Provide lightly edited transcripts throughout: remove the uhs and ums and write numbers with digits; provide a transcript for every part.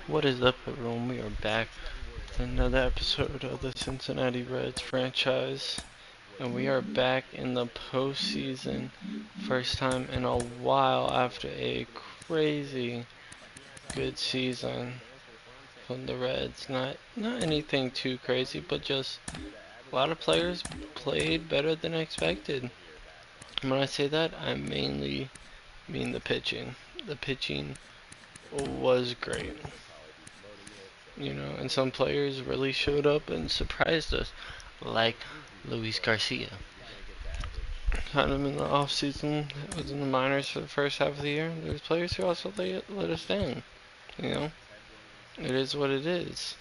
What is up, everyone? We are back with another episode of the Cincinnati Reds franchise, and we are back in the postseason. First time in a while after a crazy good season from the Reds. Not anything too crazy, but just a lot of players played better than expected. And when I say that, I mainly mean the pitching. The pitching was great. And some players really showed up and surprised us, like Luis Garcia. Had him in the off season, was in the minors for the first half of the year. There's players who also let us down. It is what it is.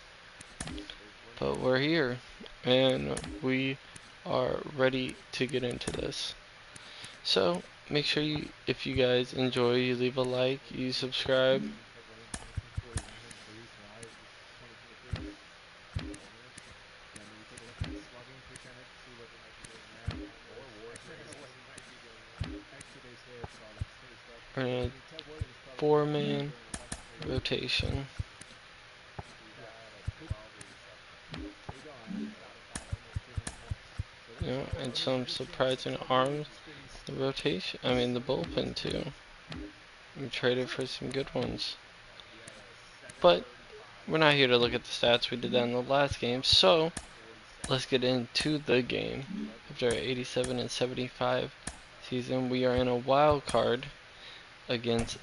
But we're here, and we are ready to get into this. So make sure if you guys enjoy, you leave a like, you subscribe. We're in a 4-man rotation. And some surprising arms. The rotation, the bullpen too. We traded for some good ones. But we're not here to look at the stats. We did that in the last game. So let's get into the game. After our 87 and 75 season, we are in a wild card against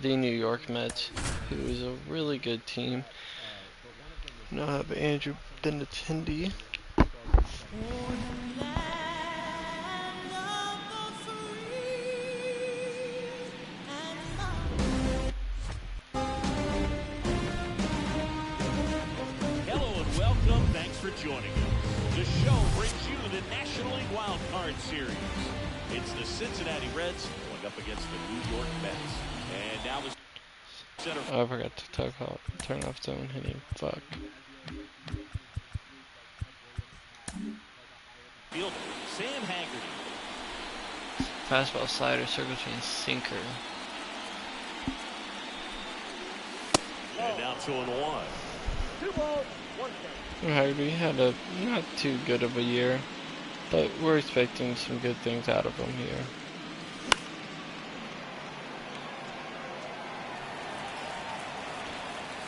the New York Mets, who is a really good team. Now I have Andrew Benintendi. For joining us. The show brings you the National League Wild Card Series. It's the Cincinnati Reds going up against the New York Mets. And now the center. Oh, I forgot to turn off zone hitting. Fuck. Fielder Sam Haggerty. Fastball, slider, circle chain, sinker. And now 2-1. 2 balls, 1 strike. Haggerty had a not too good of a year, but we're expecting some good things out of him here.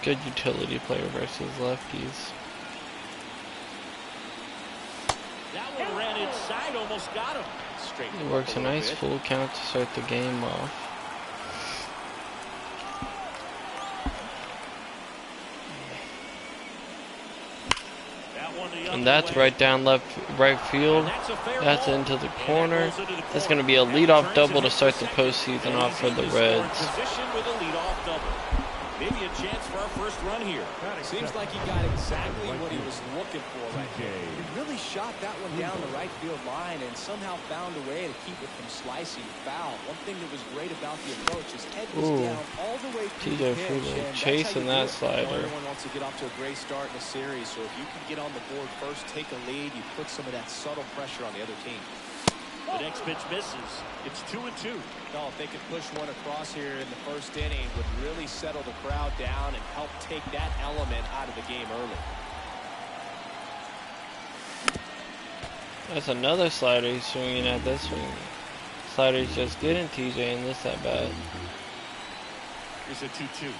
Good utility player versus lefties. That one ran inside, almost got him. It works a nice full count to start the game off. And that's right down right field. That's into the corner. This is going to be a leadoff double to start the postseason off for the Reds. Maybe a chance for our first run here. Seems like he got exactly what he was looking for right there. He really shot that one down the right field line and somehow found a way to keep it from slicing foul. One thing that was great about the approach is head was down all the way through the pitch, and chasing that slider. Everyone wants to get off to a great start in the series, so if you can get on the board first, take a lead, you put some of that subtle pressure on the other team. The next pitch misses. It's 2-2. No, if they could push one across here in the first inning, would really settle the crowd down and help take that element out of the game early. That's another slider he's swinging at. This one, slider's just getting TJ in this at bat. Here's a 2-2.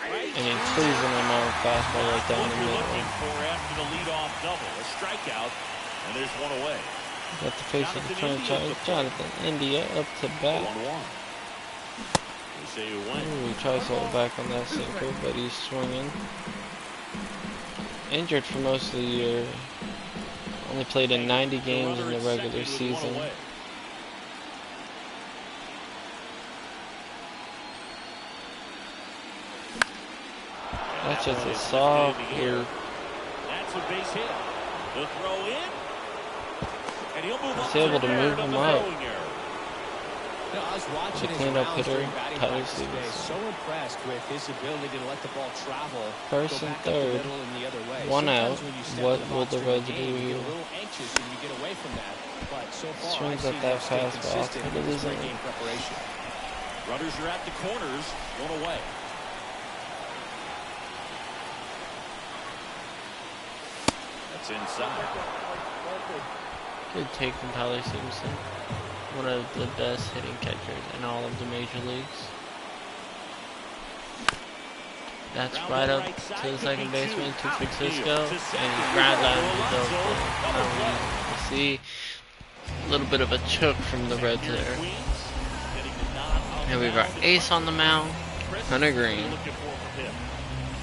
And he's pleasing him on a fastball right down the middle. Looking for after the leadoff double, a strikeout, and there's one away. Got the face of the franchise, Jonathan India up to bat. 1-1. Ooh, he tries to hold back on that sinker, but he's swinging. Injured for most of the year. Only played in 90 games in the regular season. That's just a soft here. That's a base hit. The throw in. And he'll move He's able to move him up. I was watching the cleanup hitter, Tyler so impressed with his ability to let the ball travel. First and third, one out. What will the Reds do here? Swings at that fastball, but it isn't. Runners are at the corners, one away. gets inside. Good take from Tyler Simpson. One of the best hitting catchers in all of the major leagues. That's right up to the second baseman, to Francisco, and he grounds out into the outfield. Not really easy to see. A little bit of a choke from the Reds there. And we've got Ace on the mound, Hunter Green.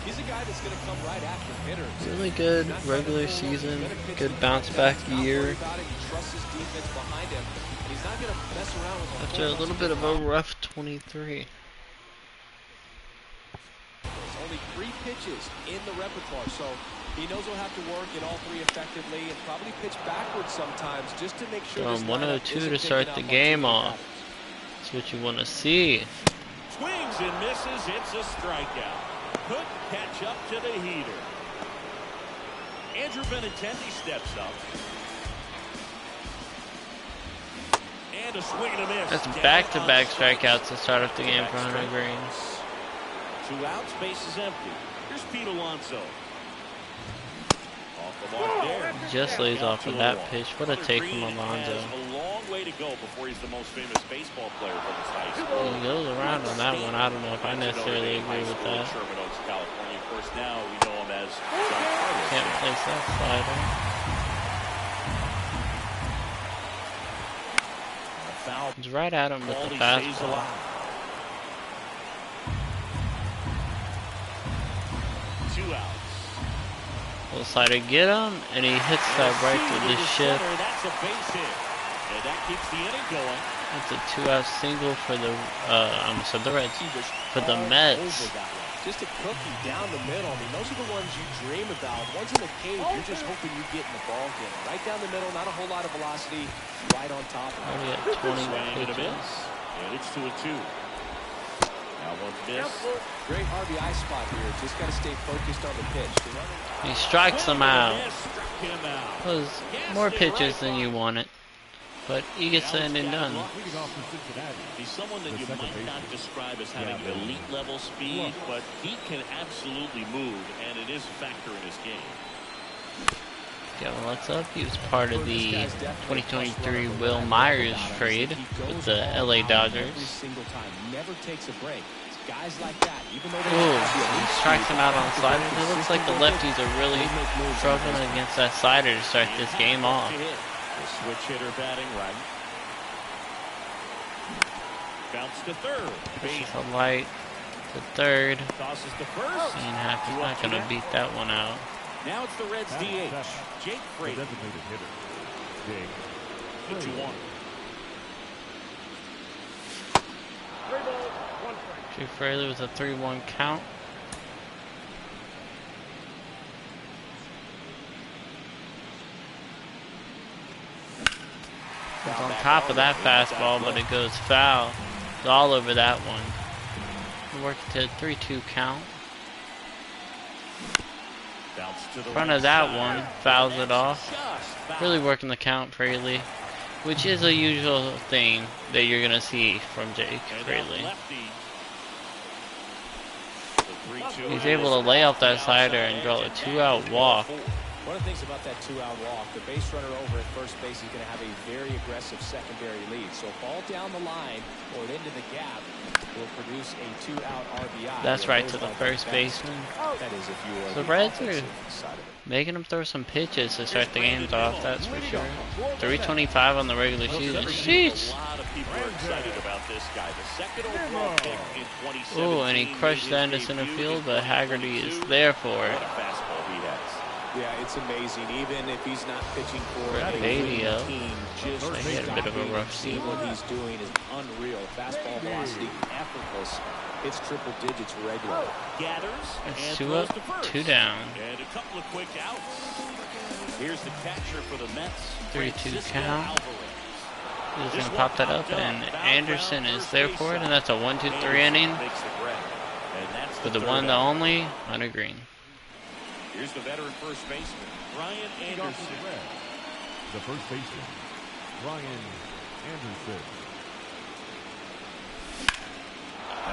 He's a guy that's going to come right after hitters. Really good regular season, good bounce back year. After a little bit of a rough 23. There's only 3 pitches in the repertoire, so he knows he'll have to work in all 3 effectively and probably pitch backwards sometimes just to make sure. 102 to start the game off. That's what you want to see. Swings and misses. It's a strikeout. Couldn't catch up to the heater. Andrew Benintendi steps up. And a swing and a miss. That's back-to-back strikeouts to start off the game for Hunter Green. 2 outs, base is empty. Here's Pete Alonso. Off the mark there. Just lays off of that pitch. What a take from Alonso. A long way to go before he's the most famous baseball player from his high school. He goes around on that one. I don't know if I necessarily agree with that. Sherman Oaks, California. Of course, now we know him as Can't place that slider. He's right at him with the fastball. Little slider, get him, and he hits that right through the shift. That's a base hit, and that keeps the inning going. That's a 2-out single for the the Reds, for the Mets. Just a cookie down the middle. I mean, those are the ones you dream about. Ones in the cage, you're just hoping you get in the ball game. Right down the middle, not a whole lot of velocity. Right on top of it. Already at 20 pitches. And it's 2-2. Now 1 miss. Great RBI spot here. Just got to stay focused on the pitch. He strikes him out. Struck him out. That was more pitches than you wanted, but he gets the ending done. He's someone that you might not describe as having elite level speed, but he can absolutely move, and it is a factor in his game. Kevin, what's up? He was part of the 2023 Will Myers trade with the LA Dodgers. Never takes a break. Guys like that, even though he strikes him out on the slider. It looks like the lefties are really struggling against that slider to start this game off. The switch hitter batting right. Bounce to third. Pushes a light to third. Tosses to first. He's not going to beat that one out. Now it's the Reds DH, Jake Fraley. The 2-1. Jake Fraley with a 3-1 count. It's on top of that fastball, but it goes foul. It's all over that one. We're working to a 3-2 count. In front of that one, fouls it off. Really working the count, Fraley, which is a usual thing that you're going to see from Jake Fraley. He's able to lay off that slider and draw a 2-out walk. One of the things about that 2-out walk, the base runner over at first base is going to have a very aggressive secondary lead. So ball down the line or into the gap will produce a 2-out RBI. That's right to the first baseman. That is if you are the Reds are making him throw some pitches to start the games off, that's for sure. 325 on the regular season. Sheesh! A lot of people are excited about this guy. The second overall pick in 2017. Ooh, and he crushed that into center field, but Haggerty is there for it. What a fastball he has. Yeah, it's amazing. Even if he's not pitching for a radio team, just he had a bit of a rough season. what he's doing is unreal. Fastball velocity, effortless. It's triple digits regular. Gathers It's and 2 throws up, to first. 2 down. And a couple of quick outs. Here's the catcher for the Mets. 3-2 Francisco count. Alvarez. He's going to pop that up, and Anderson is there for it, and that's a 1-2-3 inning. For the one, the only, Hunter Green. Here's the veteran first baseman, Brian Anderson. The first baseman, Brian Anderson.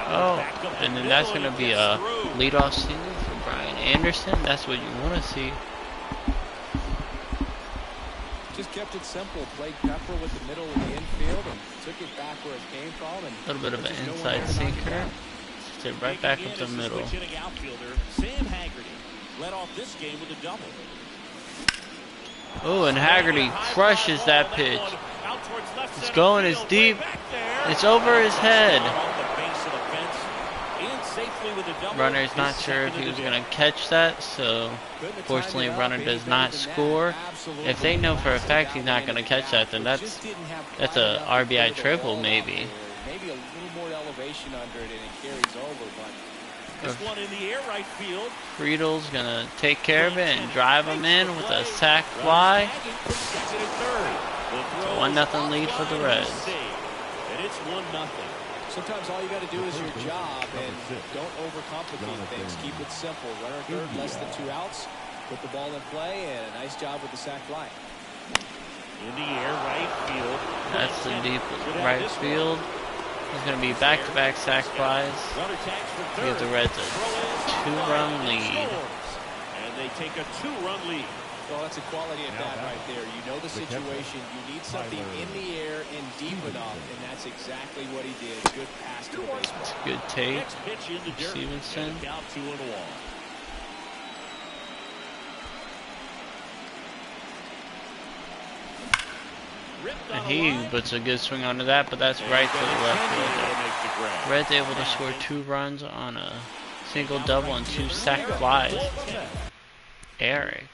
Oh, and then that's going to be a leadoff single for Brian Anderson. That's what you want to see. Just kept it simple. Played Pepper with the middle of the infield and took it back where it came from. And a little bit of an inside sinker. Sit right back up the middle. Sam Haggerty led off this game with a double. Oh, and Haggerty crushes that pitch. It's going, it's deep. It's over his head. Runner's not sure if he was going to catch that, so fortunately runner does not score. If they know for a fact he's not going to catch that, then that's a RBI triple maybe. Maybe a little more elevation under it and it carries over, but this one in the air right field. Friedel's going to take care of it and drive him in with a sac fly. 1-0 lead for the Reds. And it's 1-0. Sometimes all you got to do is your job and don't overcomplicate things. Keep it simple. Runner third, less than 2 outs. Put the ball in play, and a nice job with the sac fly. In the air, right field. That's the deep right field. There's going to be back-to-back sac flies. Give the Reds a 2-run lead. And they take a 2-run lead. Well, that's a quality at bat right there. You know the situation. You need something in the air and deep enough, and that's exactly what he did. Good pass to the baseball. Good take. Stevenson. And he puts a good swing onto that, but that's right to the left fielder. Reds able to score 2 runs on a single, double, and 2 sac flies. Eric.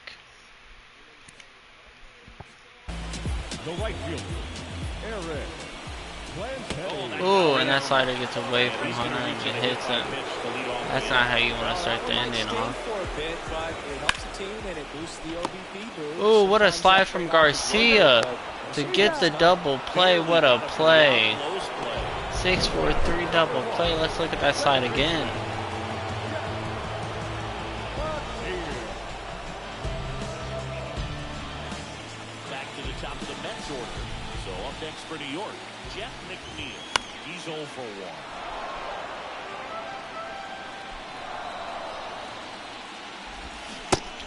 The right fielder, Eric. Ooh, and that slider gets away from Hunter and it hits him. That's not how you want to start the inning off. Ooh, what a slide from Garcia to get the double play. What a play. 6-4-3 double play. Let's look at that slide again. For New York, Jeff McNeil. He's 0 for 1.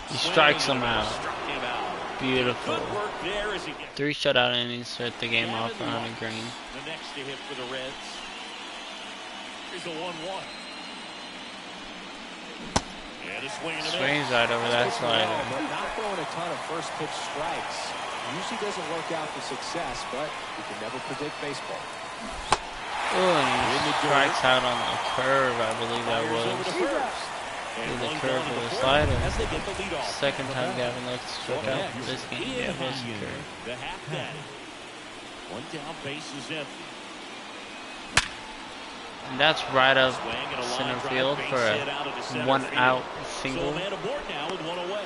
He strikes him out. Beautiful. 3 shutout innings to start the game off for Hunter Green. The next to hit for the Reds. Here's a 1-1. And a swing swings right over that slider. Not throwing a ton of first pitch strikes. Usually doesn't work out for success, but you can never predict baseball. Oh, and he strikes out on the curve, I believe that was. The curve of the slider. Second time Gavin Lux struck out this game. Yeah, it was the curve. The half daddy. 1 down, base is empty. And that's right up center field for a 1-out single. So man aboard now with 1 away.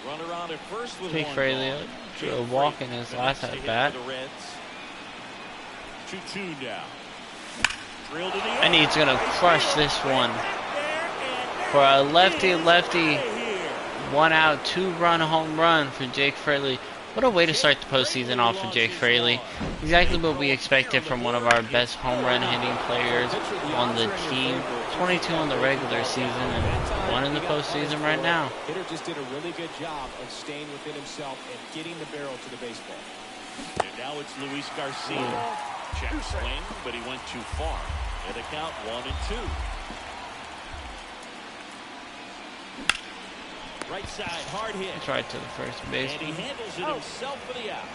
Runner on at first with Jake Fraley drew a walk in his last at bat. 2-2 now. And he's gonna crush this one for a lefty-lefty 1-out 2-run home run for Jake Fraley. What a way to start the postseason off for Jake Fraley. Exactly what we expected from one of our best home run hitting players on the team. 22 in the regular season and 1 in the postseason right now. Hitter just did a really good job of staying within himself and getting the barrel to the baseball. And now it's Luis Garcia. Check swing, but he went too far. And the count 1-2. Right side, hard hit. It's right to the first baseman. And he handles it himself for the out.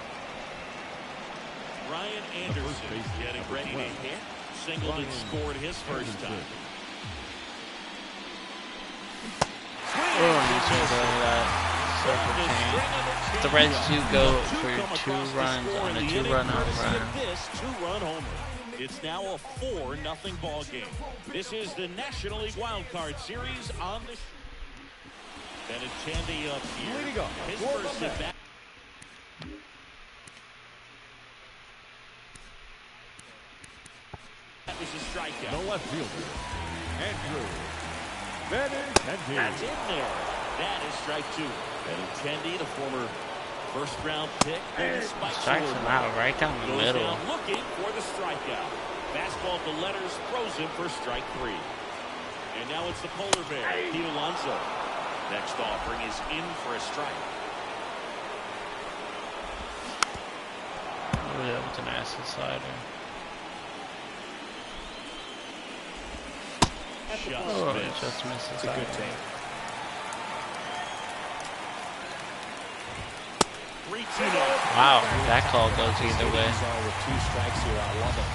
Ryan Anderson getting ready to hit. Singleton scored his first time. Oh, and he swings over that circle chain. The Reds do go for 2 runs on a 2-run home run. It's now a 4-0 ball game. This is the National League Wild Card Series on the. Benintendi up here. His first at bat. That was a strikeout. The left fielder, Andrew Benintendi. That's in there. That is strike 2. Benintendi, the former first-round pick. Strikes him out right down the middle. Down looking for the strikeout. Fastball at the letters, throws him for strike 3. And now it's the polar bear, Pete Alonso. Next offering is in for a strike. Oh, yeah, with an acid slider. Oh, it just misses. It's a good take. 3-2 now. Wow, that call goes either way. With 2 strikes here, I love it.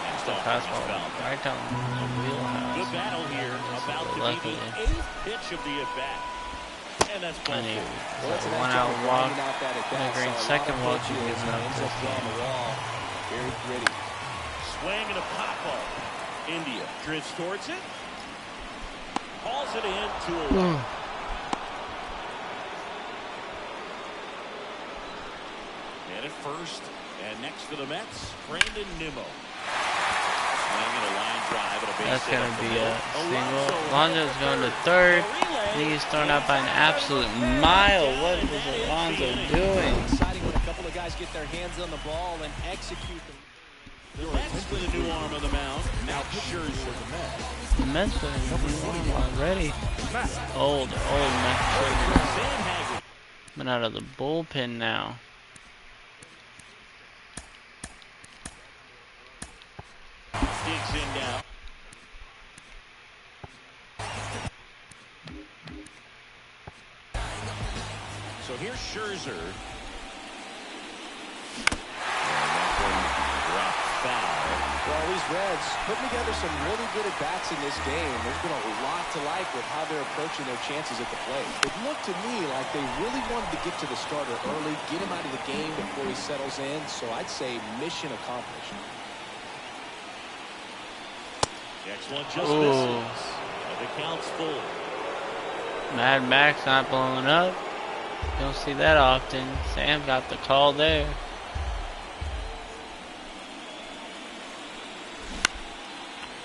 Next The offering is fastball fouled. right down the wheelhouse. Good battle here. About to be the 8th pitch of the at-bat. And that's ball And he four. was a 1-out walk. And a great second walk he gives up ends this up drawing game. the wall. Very gritty. Swing and a pop-up. India drifts towards it. Calls it in 2-1. And at first, and next for the Mets, Brandon Nimmo. Swing and a line drive and a base That's hit going up to the be a middle. single. Alonso's going to third. And he's thrown out by an absolute mile. What is Alonso doing? Exciting when a couple of guys get their hands on the ball and execute them. The Mets with a new arm on the mound. Now Scherzer. The Mets with a new arm already. Old Mets. Coming out of the bullpen now. Digs in now. So here's Scherzer. And that one dropped foul. Well, these Reds putting together some really good at-bats in this game. There's been a lot to like with how they're approaching their chances at the plate. It looked to me like they really wanted to get to the starter early, get him out of the game before he settles in. So I'd say mission accomplished. Next one just misses. And the count's full. Mad Max not blowing up. You don't see that often. Sam got the call there.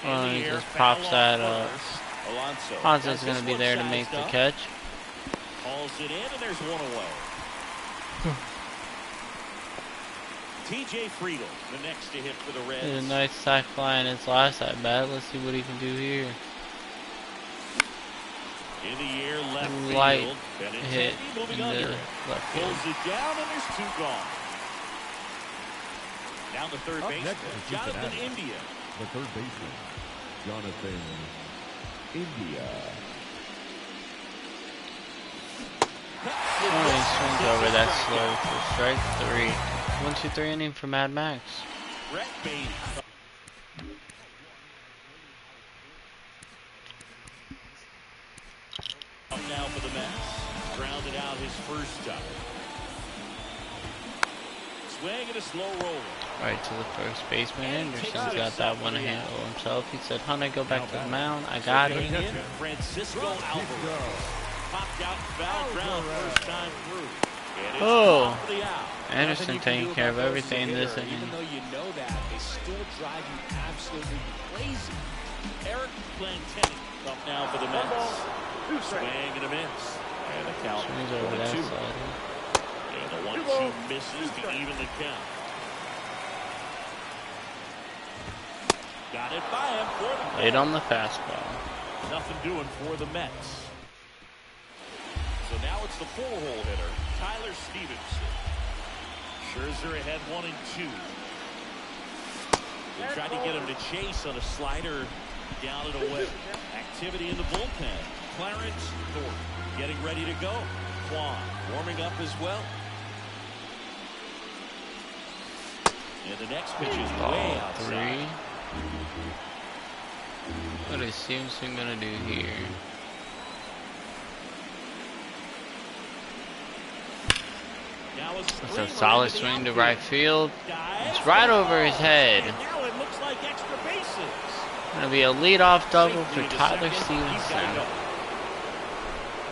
Oh, he just pops that up. Alonso's going to be there to make the catch. Calls it in, and there's one away. TJ Friedel, the next to hit for the Reds. Did a nice sack fly in his last at bat. Let's see what he can do here. In the air, left Light field. hit moving in under the it. left field. Pulls it down, and there's 2 gone. Down the third base, next is Jonathan Cincinnati. India. The third baseman, Jonathan India. Oh, he swings over that slow for strike 3. 1-2-3 inning for Mad Max. Brett Beatty. Up now for the Mets. Grounded out his first time. Swing and a slow roller. Right to the first baseman. Anderson's got that one to handle himself. He said, "Honey, go back to the mound. I got it." In Francisco Alvarez. Popped out foul ground first time through. And it's Oh. top of the out. Anderson taking care of everything this inning. Even though you know that, they still drive you absolutely crazy. Eric Plantenny up now for the Mets. Swing and a miss. And the count Swings over that 1-2. slider. And the 1-2 misses to even the count. Got it by him for the Late on the fastball. Nothing doing for the Mets. So now it's the 4-hole hitter, Tyler Stevenson. Scherzer ahead 1-2. They tried to get him to chase on a slider down and away. Activity in the bullpen. Clarence Thornton getting ready to go. Quan warming up as well. And the next pitch is way Ball outside. 3. What is Stevenson gonna do here? Now It's a solid swing to right field. It's right over his head. And now it looks like extra bases. Gonna be a leadoff double for Tyler Stevenson.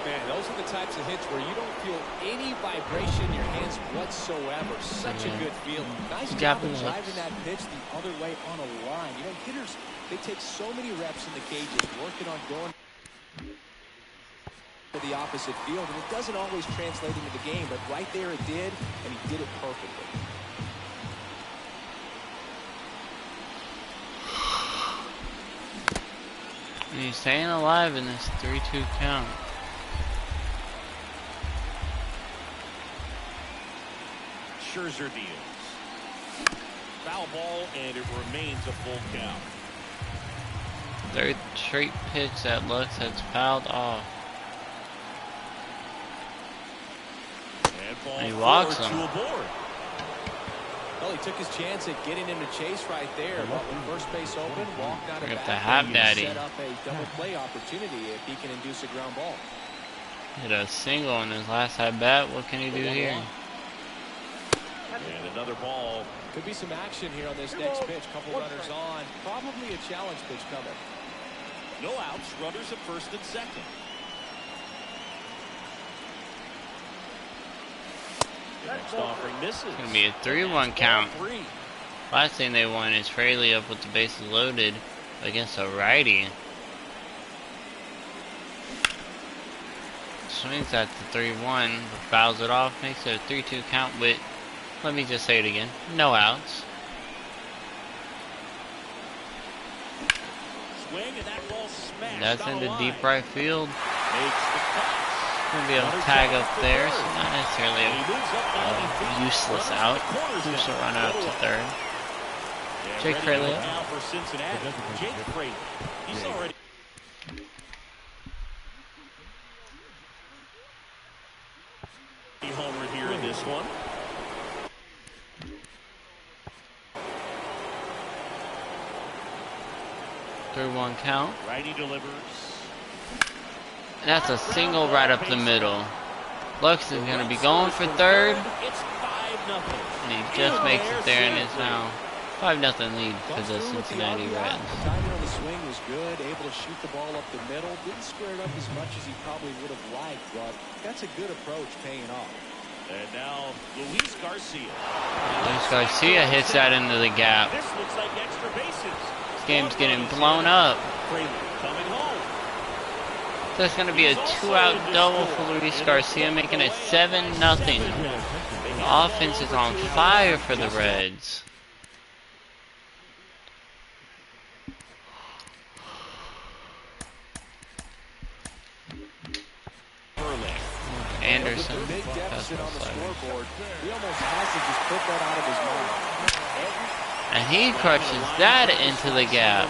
Man, those are the types of hits where you don't feel any vibration in your hands whatsoever. Such a good feeling. Nice job of driving that pitch the other way on a line. You know, hitters, they take so many reps in the cages, working on going to the opposite field, and it doesn't always translate into the game, but right there it did, and he did it perfectly. He's staying alive in this 3-2 count. Scherzer deals. Foul ball, and it remains a full count. Third straight pitch that Lux has fouled off. And he walks him. Well, he took his chance at getting him to chase right there. But with first base open, walked out of Bring up back the half and daddy. set up a double play opportunity if he can induce a ground ball. Hit a single in his last at bat. What can he do here? And another ball. Could be some action here on this next pitch. Couple runners on. Probably a challenge pitch coming. No outs. Runners at first and second. The next offering misses. It's gonna be a 3-1 count. Last thing they want is Fraley up with the bases loaded against a righty. Swings at the 3-1, fouls it off, makes it a 3-2 count with, let me just say it again, no outs. Swing and that ball smashed. That's into deep right field. Makes the catch. Gonna be able to tag up there, so not necessarily a useless out. Just a run out to third. Jake Fraley up. Now for Cincinnati. Jake Fraley. He's already homer here in this one. Third one count. Righty delivers. That's a single right up the middle. Lux is gonna be going for third. It's 5-0. And he just makes it there, and it's now 5-0 lead for the Cincinnati Reds. Timing on the swing was good, able to shoot the ball up the middle. Didn't square it up as much as he probably would have liked, but that's a good approach paying off. And now Luis Garcia. Luis Garcia hits that into the gap. This looks like extra bases. This game's getting blown up. Fraley coming home. That's going to be a 2-out double for Luis Garcia, making it 7-0. The offense is on fire for the Reds. Anderson. Big deficit on the scoreboard. He almost has to just put that out of his mind. And he crushes that into the gap.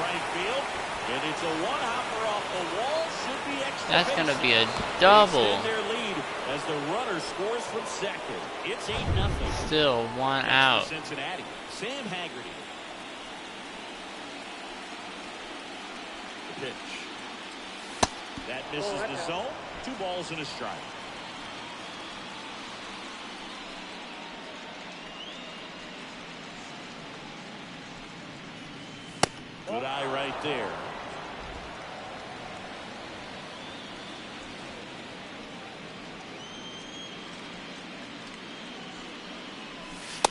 And it's a one-hopper off the wall. Should be extra. That's going to be a double. Extend their lead as the runner scores from second. It's 8-0. Still 1 out. Cincinnati. Sam Haggerty. The pitch. That misses the zone. 2 balls and a strike. Good eye right there.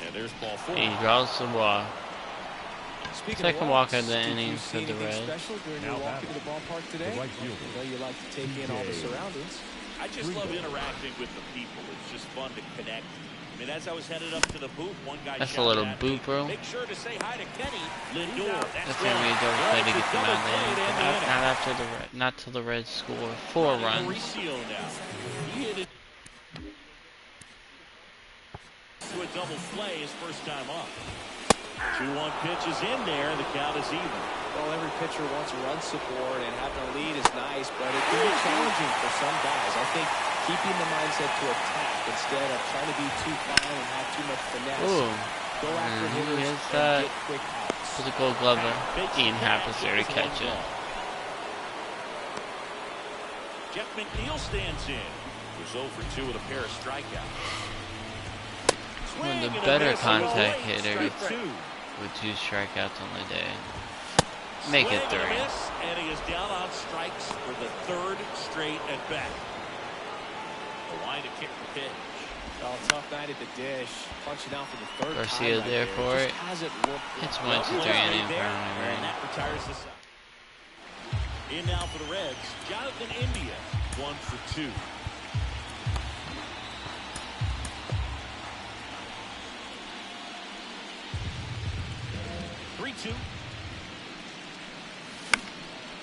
And there's ball 4. He draws the walk. Second walk of the inning Did for you see the anything Reds. special during your walk into the ballpark today? right fielder. I know you like to take in all the surroundings. I just love interacting with the people. It's just fun to connect. I mean, as I was headed up to the booth, one guy That's a shouted little at me, boot, bro. Make sure to say hi to Kenny Lindor. That's gonna be a double play to get them out of the inning, but not after the not till the Reds score 4 runs. Mauricio now. He hit it to a double play his first time up. 2-1 pitch is in there. The count is even. Well, every pitcher wants run support, and having a lead is nice, but it can be challenging for some guys. I think keeping the mindset to attack instead of trying to be too fine and have too much finesse. Ooh, Go after and hitters here's and that get quick outs. physical glover. Ian Happ's there to catch it. Jeff McNeil stands in. Was 0 for 2 with a pair of strikeouts. One of Swing the and a better miss. contact Strike hitters 2. with 2 strikeouts on the day. Make it 3. Swing and a miss, and he is down on strikes for the 3rd straight at bat. The line to kick the pitch. Oh, tough night at the dish. Punching out for the 3rd Garcia time there right for Just it. hasn't looked It's well. 1, 2, 3 inning for And him. that retires the side. In now for the Reds, Jonathan India, 1 for 2.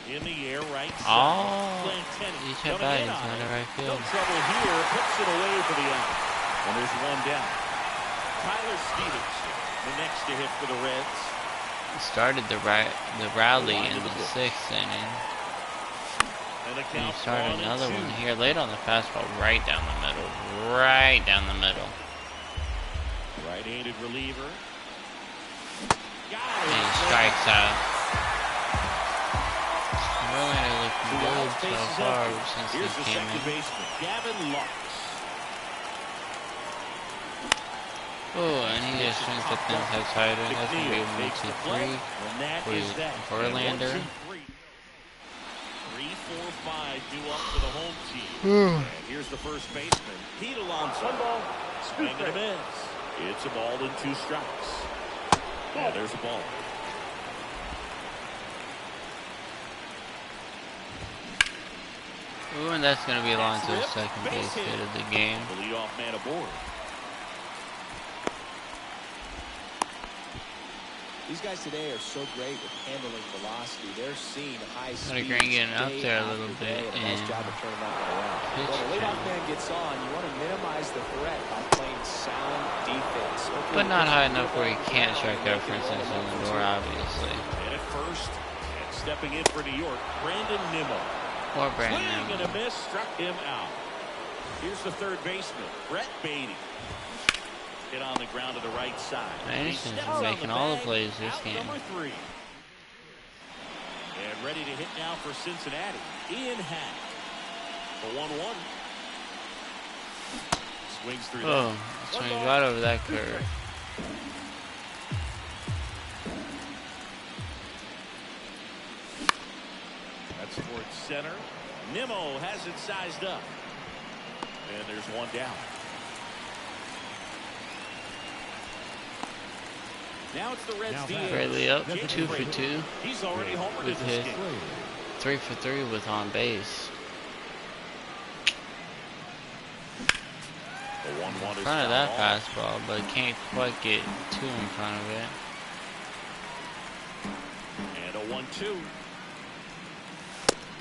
In the air, right side. Oh, Plantenny he's hit coming bad. in He's on not it. the right No field. trouble here. Puts it away for the out. And there's one down. Tyler Stevenson, the next to hit for the Reds. He started the rally in the 6th inning. And the And he count started 1-2. another one here late on the fastball, right down the middle. Right down the middle. Right-handed reliever. And he strikes out. Verlander looking good so far since Here's the he came second in. baseman, Gavin Lux. Oh, and he just swings at the inside side. That's going to be a 1-2-3 And that with is that. Verlander. 1, 2, 3. 3, 4, 5 due up for the home team. And here's the first baseman, Pete Alonso. Swing and a miss. It's a ball and 2 strikes. And there's a ball. Ooh, and that's going to be Alonso's second base hit of the game. The leadoff man aboard. These guys today are so great with handling velocity. They're seeing high speed. Getting up there a little bit and a nice and job of turning that one around. pitch When a leadoff count. man gets on, you want to minimize the threat by playing sound defense. Hopefully But not he high puts enough the where he ball can't down strike and out, make for it instance, one in the and door, two. obviously. And at first, and stepping in for New York, Brandon Nimmo. Or Brandon Swing and a Nimmo. miss, struck him out. Here's the third baseman, Brett Beatty. Hit on the ground to the right side. Anderson's He steps on making the all the bag, plays this out game. number 3. And ready to hit now for Cincinnati, Ian Hack. The 1-1. Swings through Oh, that. swings right over that curve. That's towards center. Nimmo has it sized up. And there's one down. Now it's the Reds DH. Bradley up Jake 2 for Frazier. 2 He's already homered in with this his game. 3 for 3 with on base. The 1-1 In is front of that foul ball. fastball, but can't quite get too in front of it. And a 1-2.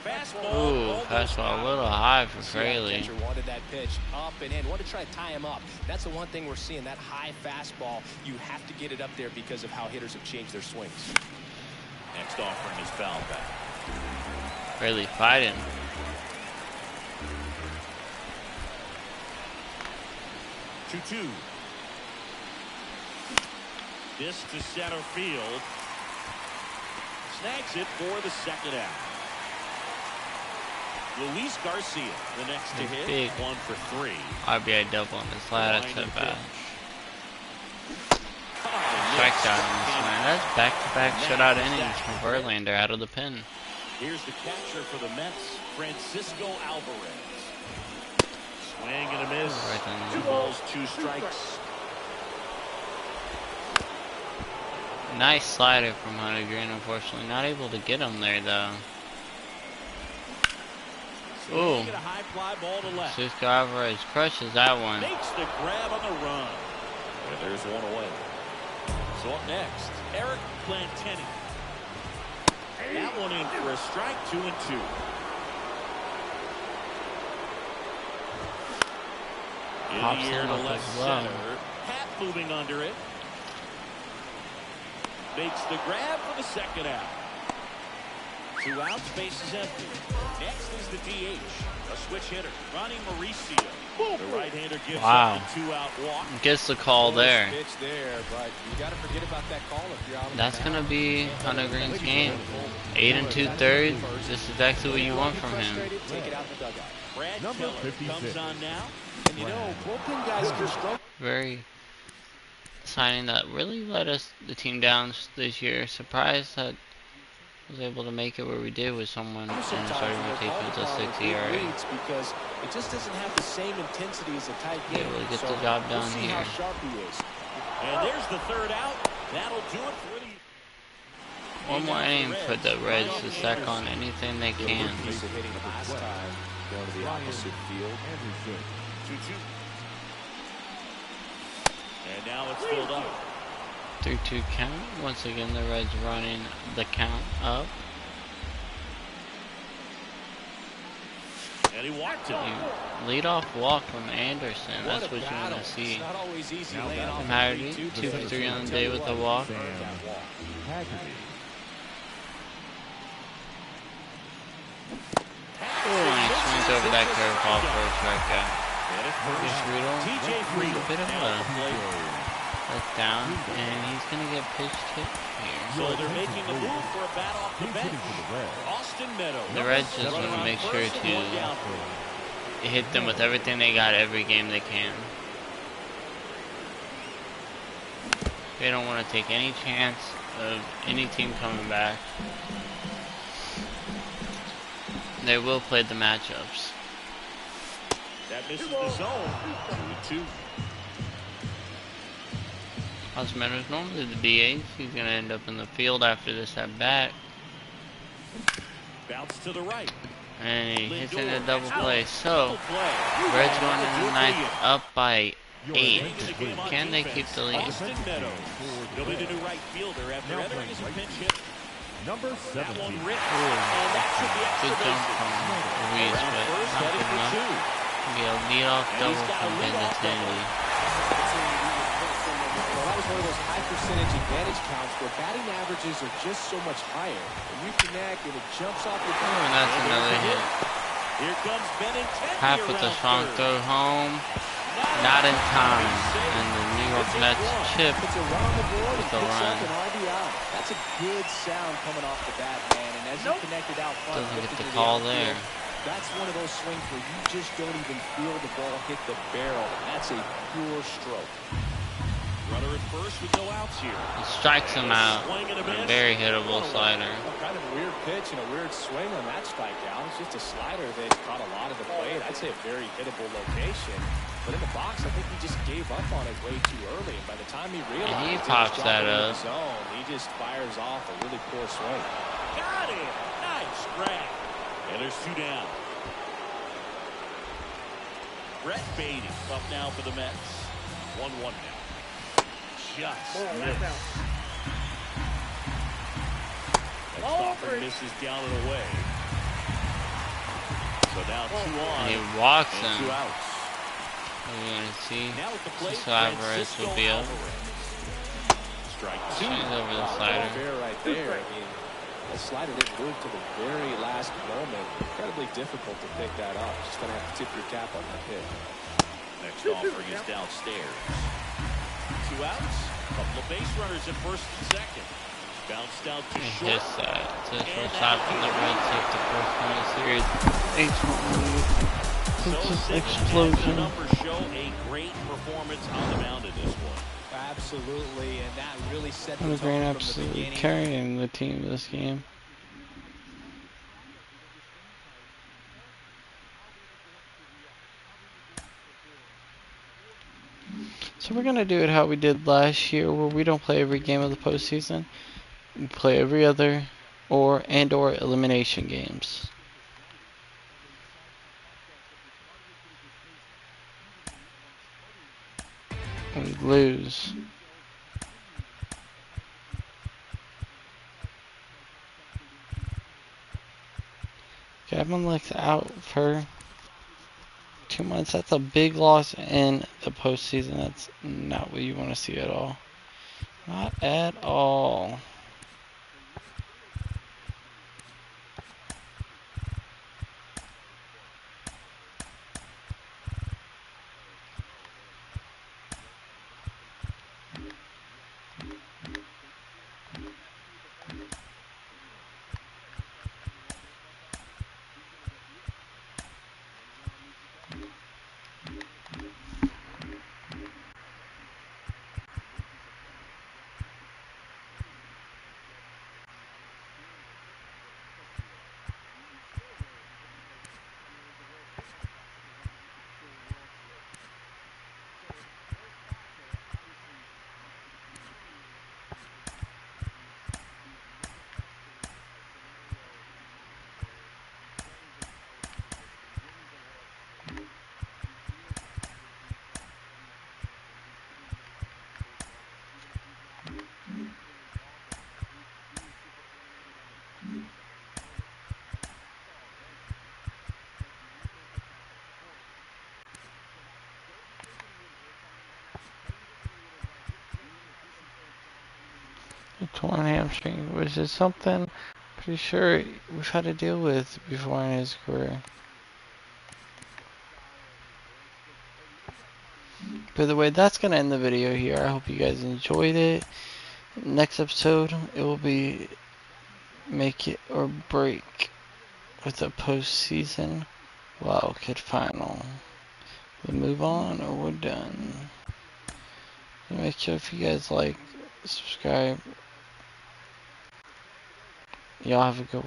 Fastball. Ooh, almost fastball a out. little high for See how the Fraley. catcher wanted that pitch up and in. Wanted to try to tie him up. That's the one thing we're seeing. That high fastball, you have to get it up there because of how hitters have changed their swings. Next offering is foul back. Fraley fighting. Two. This to center field. Snags it for the second out. Luis Garcia, the next to hit, Big 1 for 3. RBI double in this last Line at and bat. pitch. Strikes out in this man. That's back-to-back shutout innings from Verlander out of the pen. Here's the catcher for the Mets, Francisco Alvarez. Swing and a miss. Right then. 2 balls, 2 strikes. Nice slider from Hunter Green, unfortunately. Not able to get him there, though. Ooh. Swing and a high fly ball to left. Francisco Alvarez crushes that one. Makes the grab on the run. And there's one away. So up next, Eric Plantenny. That one in for a strike, 2-2. In Pops the air in to up left as well. center. Pat moving under it. Makes the grab for the second out. 2 outs, base is empty. Next is the DH, a switch hitter, Ronnie Mauricio. The right-hander gives Wow. up the 2-out walk. Gets the call there. Pitch there, but you got to forget about that call if you're out on That's the going to mound. be Hunter Green's game. 8 2/3. This is exactly what you want from him. Take it out in the dugout. Brad Number Keller 56. comes on now. And you know, bullpen guys can struggle. Very signing that really let us the team down this year. Surprised that was able to make it where we did with someone in the starting rotation with a 6 ERA. Because it just doesn't have the same intensity as a tight game. Able to get So the job we'll done see here. how sharp he is. And there's the third out. That'll do it for the... One more inning for the Reds to stack on anything they can. Piece of hitting last time, going to the opposite field. 2-2. And now it's filled up. 3-2 count. Once again, the Reds running the count up. And he walked it. Lead off walk from Anderson. That's what you want to see. It's not always easy Now laying that- off And a Hardy, 3-2 2 for pitch. 3 on the I'll day tell with you the what, walk. he earned that walk. Haggerty. Oh, and he swings over that curveball for a strikeout. And at Here's first, Riddle. TJ A Friedel bit of down a at the plate. letdown, and he's going to get pitched hit here. So they're making a move for a bat off the He's bench. hitting for the Reds. Austin Meadows. The Reds just want to make sure to hit them with everything they got every game they can. They don't want to take any chance of any team coming back. They will play the matchups. That misses the zone. 2-2. Austin Meadows normally the DH. He's going to end up in the field after this at bat. Bounce to the right. And he hits in a Lindor double out. play. So, Double play. Reds going into the ninth up by 8. Into the game on Can they defense, keep the lead? Austin Meadows. He'll be the new right fielder after Now entering as a playing right pinch hit. Number That 17. one ripped. And that should be Good extra jump bases. from Ruiz, Around but first, not headed good for enough. 2. Be a leadoff And double he's got a from leadoff double. Benintendi. Well, that was one of those high percentage advantage counts where batting averages are just so much higher. When you connect and it jumps off your Oh, bat. and that's another hit. Here comes Benintendi Half with the around strong third. throw home. Not in time. And the New York Mets chip. It's around the board and With the picks run. up an RBI. That's a good sound coming off the bat, man. And as he connected out front, Doesn't get lifted the to call outfield, there. that's one of those swings where you just don't even feel the ball hit the barrel. That's a pure stroke. Runner at first with no outs here. He strikes him out. Swing and a A miss. very hittable slider. Kind of a weird pitch and a weird swing on that strikeout. It's just a slider that caught a lot of the plate. I'd say a very hittable location. But in the box, I think he just gave up on it way too early. And by the time he realized And he it was pops dropping that into up. the zone, he just fires off a really poor swing. Got it. Nice grab. And there's 2 down. Brett Beatty up now for the Mets. 1-1 now. Just missed. Next offering misses down and away. So now 2 on. And he walks and 2 him. outs. We're going to see. Now at the plate, So Alvarez Francisco will be up. Alvarez. Strike 2. Swings over the slider. Fair right there. I mean, that slider didn't move to the very last moment. Incredibly difficult to pick that up. Just going to have to tip your cap on that hit. Next offering is downstairs. 2 outs. Couple of base runners at first and second. Bounced out to And short. his side. So it's short shot from the Reds take the first one of the series. It's just The explosion. numbers show a great performance on the mound in this one. Absolutely, and that really set the Hunter Green tone from the absolutely beginning. carrying the team this game. So we're going to do it how we did last year, where we don't play every game of the postseason. We play every other or elimination games. And we lose. Gavin Lex out for 2 months. That's a big loss in the postseason. That's not what you want to see at all. Not at all. A torn hamstring, which is something pretty sure we've had to deal with before in his career. By the way, that's going to end the video here. I hope you guys enjoyed it. Next episode, it will be make it or break with a postseason Wildcat final. We move on or we're done. Make sure if you guys like, subscribe. Y'all have a good one.